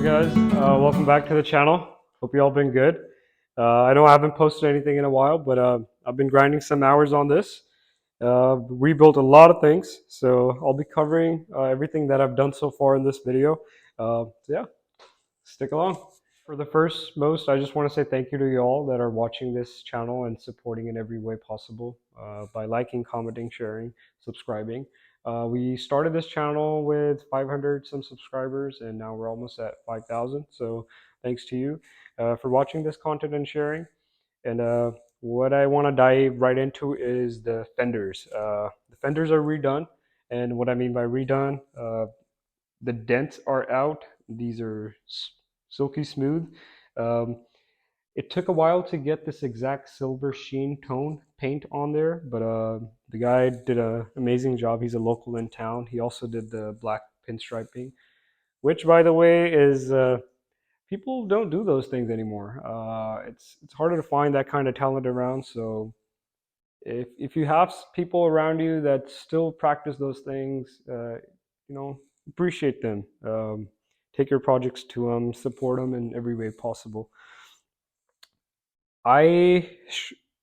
guys? Welcome back to the channel. Hope you all been good. I know I haven't posted anything in a while, but I've been grinding some hours on this. Rebuilt a lot of things, so I'll be covering everything that I've done so far in this video. Yeah, stick along. For the first most, I just want to say thank you to you all that are watching this channel and supporting in every way possible by liking, commenting, sharing, subscribing. We started this channel with 500 some subscribers, and now we're almost at 5,000. So thanks to you for watching this content and sharing. And what I want to dive right into is the fenders. The fenders are redone, and what I mean by redone, the dents are out. These are silky smooth. Um, it took a while to get this exact silver sheen tone paint on there, but the guy did an amazing job. He's a local in town. He also did the black pinstriping, which, by the way, is people don't do those things anymore. It's harder to find that kind of talent around. So if you have people around you that still practice those things, appreciate them. Take your projects to them, support them in every way possible. I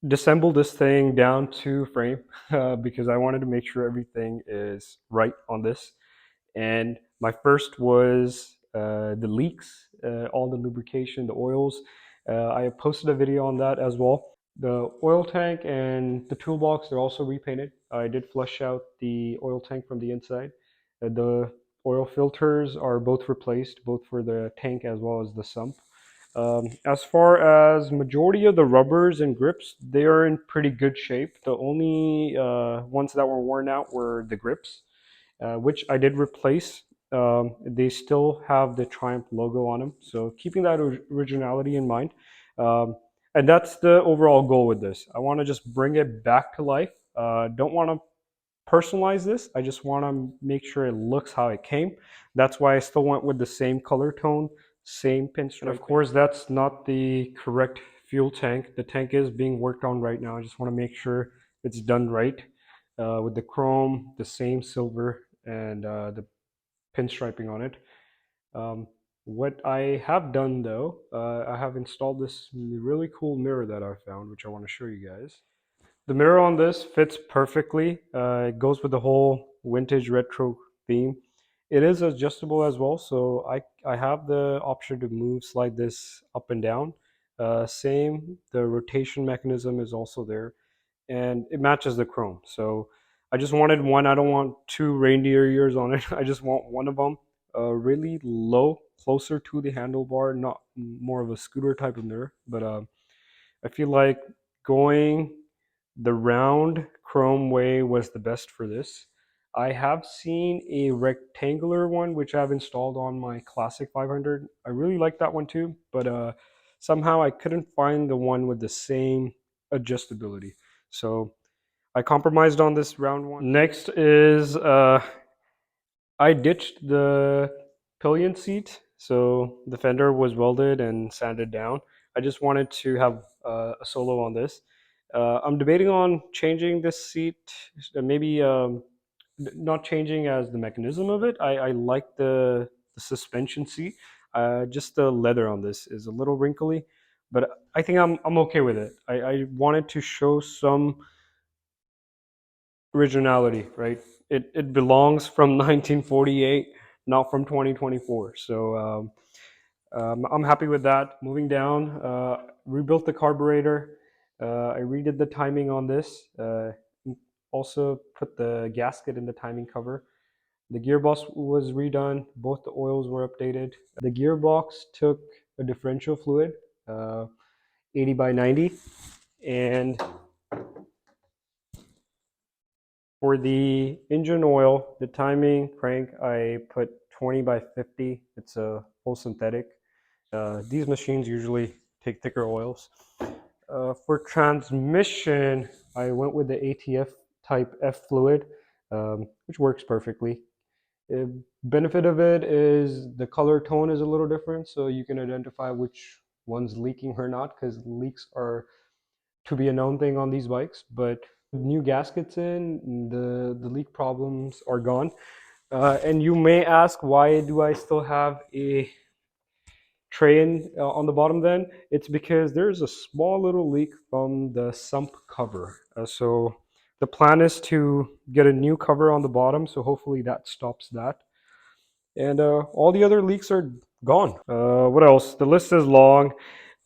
disassembled this thing down to frame because I wanted to make sure everything is right on this. And my first was the leaks, all the lubrication, the oils. I posted a video on that as well. The oil tank and the toolbox, they're also repainted. I did flush out the oil tank from the inside. The oil filters are both replaced, both for the tank as well as the sump. As far as majority of the rubbers and grips, they are in pretty good shape. The only ones that were worn out were the grips, which I did replace. They still have the Triumph logo on them, so keeping that originality in mind. Um, and that's the overall goal with this. I want to just bring it back to life. Don't want to personalize this. I just want to make sure it looks how it came. That's why I still went with the same color tone, same pinstripe. And of course, that's not the correct fuel tank. The tank is being worked on right now. I just want to make sure it's done right with the chrome, the same silver, and the pinstriping on it. What I have done though, I have installed this really cool mirror that I found, which I want to show you guys. The mirror on this fits perfectly. It goes with the whole vintage retro theme. It is adjustable as well, so I have the option to slide this up and down. Same, the rotation mechanism is also there, and it matches the chrome. So I just wanted one. I don't want two reindeer ears on it. I just want one of them, really low, closer to the handlebar, not more of a scooter type of mirror. But I feel like going the round chrome way was the best for this. I have seen a rectangular one which I've installed on my classic 500. I really like that one too, but somehow I couldn't find the one with the same adjustability. So I compromised on this round one. Next is I ditched the pillion seat. So the fender was welded and sanded down. I just wanted to have a solo on this. I'm debating on changing this seat, maybe not changing as the mechanism of it. I like the suspension seat. Just the leather on this is a little wrinkly, but I think I'm okay with it. I wanted to show some originality, right? It belongs from 1948, not from 2024. So I'm happy with that. Moving down, rebuilt the carburetor. I redid the timing on this. Also put the gasket in the timing cover. The gearbox was redone. Both the oils were updated. The gearbox took a differential fluid, 80 by 90, and for the engine oil, the timing crank, I put 20 by 50. It's a full synthetic. These machines usually take thicker oils. For transmission, I went with the ATF type F fluid, which works perfectly. The benefit of it is the color tone is a little different, so you can identify which one's leaking or not, because leaks are to be a known thing on these bikes. But new gaskets in, the leak problems are gone. And you may ask, why do I still have a tray on the bottom then, it's because there's a small little leak from the sump cover. So the plan is to get a new cover on the bottom, so hopefully that stops that. And all the other leaks are gone. What else? The list is long.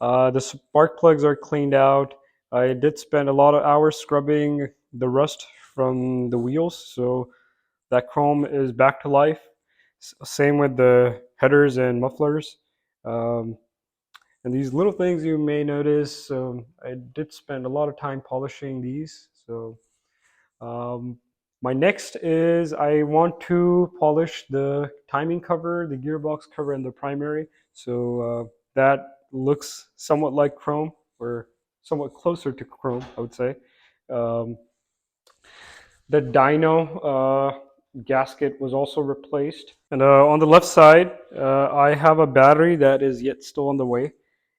The spark plugs are cleaned out. I did spend a lot of hours scrubbing the rust from the wheels, so that chrome is back to life. Same with the headers and mufflers. Um, and these little things you may notice, I did spend a lot of time polishing these. So my next is I want to polish the timing cover, the gearbox cover, and the primary. So that looks somewhat like chrome, or somewhat closer to chrome, I would say. Um, the dyno gasket was also replaced. And on the left side, I have a battery that is yet still on the way.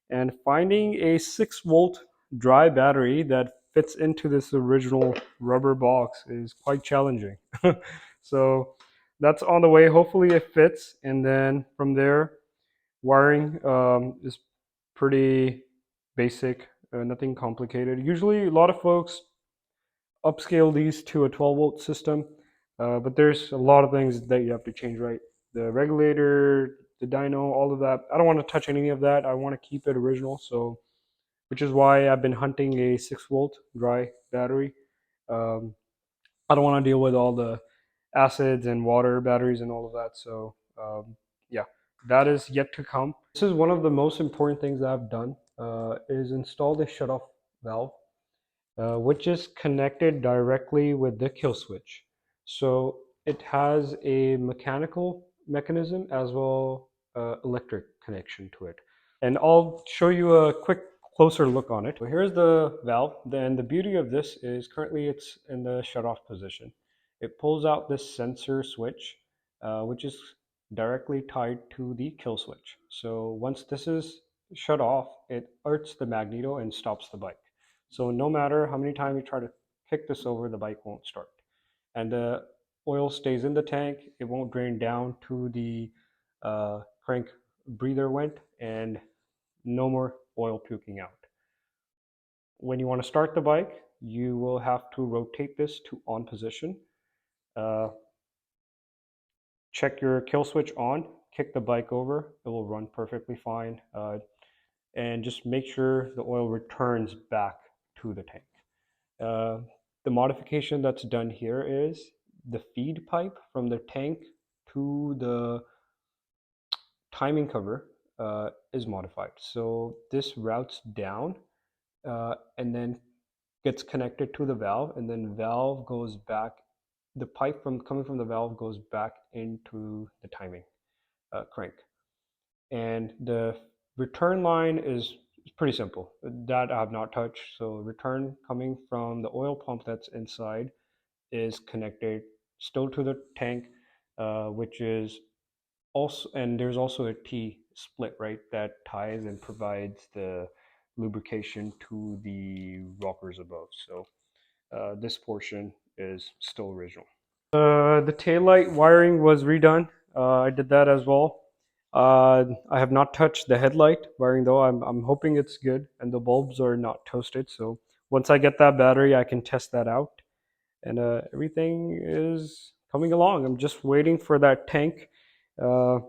And finding a 6-volt dry battery that fits into this original rubber box is quite challenging. So that's on the way. Hopefully it fits. And then from there, wiring is pretty basic, nothing complicated. Usually a lot of folks upscale these to a 12-volt system, but there's a lot of things that you have to change, right? The regulator, the dyno, all of that. I don't want to touch any of that. I want to keep it original. So, which is why I've been hunting a 6-volt dry battery. Um, I don't want to deal with all the acids and water batteries and all of that. So, yeah, that is yet to come. This is one of the most important things that I've done, is install the shutoff valve, which is connected directly with the kill switch. So it has a mechanical mechanism as well electric connection to it. And I'll show you a quick closer look on it. So here's the valve. Then the beauty of this is currently it's in the shut-off position. It pulls out this sensor switch, which is directly tied to the kill switch. So once this is shut off, it alerts the magneto and stops the bike. So no matter how many times you try to kick this over, the bike won't start. And the oil stays in the tank. It won't drain down to the crank breather vent, and no more oil puking out. When you want to start the bike, you will have to rotate this to on position. Uh, check your kill switch on, kick the bike over, it will run perfectly fine. And just make sure the oil returns back to the tank. Uh, the modification that's done here is the feed pipe from the tank to the timing cover is modified. So this routes down and then gets connected to the valve, and then valve goes back. The pipe from coming from the valve goes back into the timing crank, and the return line is pretty simple. That I have not touched. So return coming from the oil pump that's inside is connected still to the tank, which is also, and there's also a T split, right, that ties and provides the lubrication to the rockers above. So this portion is still original. The taillight wiring was redone. I did that as well. I have not touched the headlight wiring though. I'm hoping it's good and the bulbs are not toasted. So once I get that battery, I can test that out. And everything is coming along. I'm just waiting for that tank. Uh,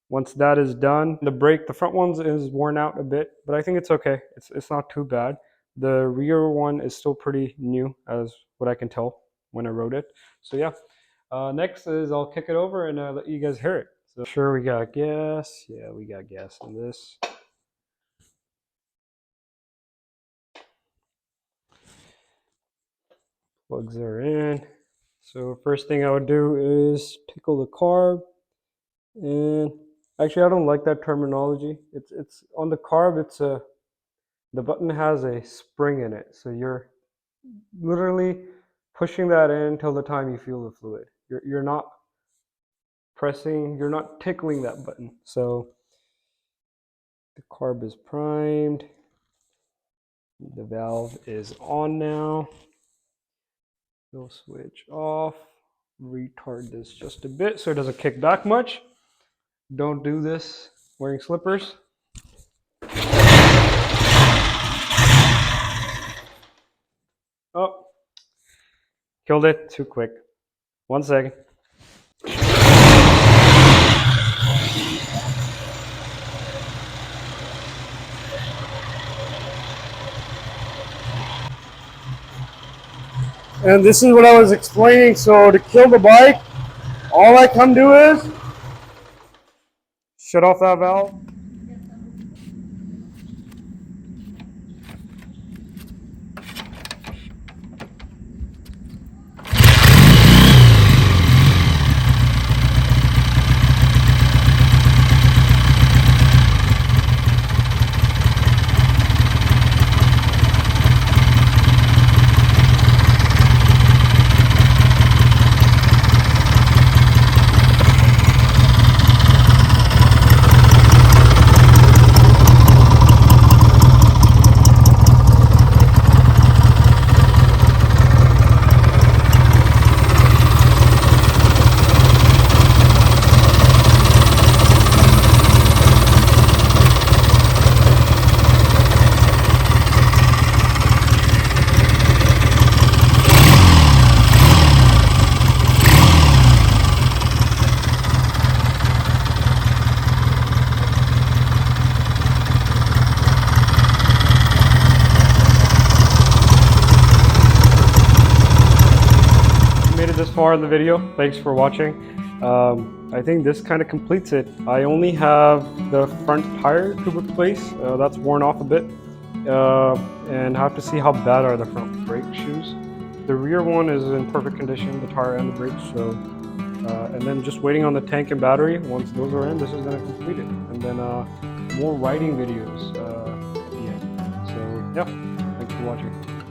Once that is done, the brake, the front one is worn out a bit, but I think it's okay. It's not too bad. The rear one is still pretty new, as what I can tell when I rode it. So yeah, next is I'll kick it over and let you guys hear it. So sure, we got gas. Yeah, we got gas in this. Plugs are in. So first thing I would do is tickle the carb. And actually, I don't like that terminology. It's on the carb. The button has a spring in it, so you're literally pushing that in until the time you feel the fluid. You're not pressing. You're not tickling that button. So the carb is primed. The valve is on now. We'll switch off. Retard this just a bit so it doesn't kick back much. Don't do this wearing slippers. Killed it too quick. 1 second. And this is what I was explaining. So to kill the bike, all I come do is shut off that valve. This far in the video, thanks for watching. I think this kind of completes it. I only have the front tire to replace, that's worn off a bit, and have to see how bad are the front brake shoes. The rear one is in perfect condition, the tire and the brakes, so and then just waiting on the tank and battery. Once those are in, this is going to complete it, and then more riding videos at the end. So yeah, thanks for watching.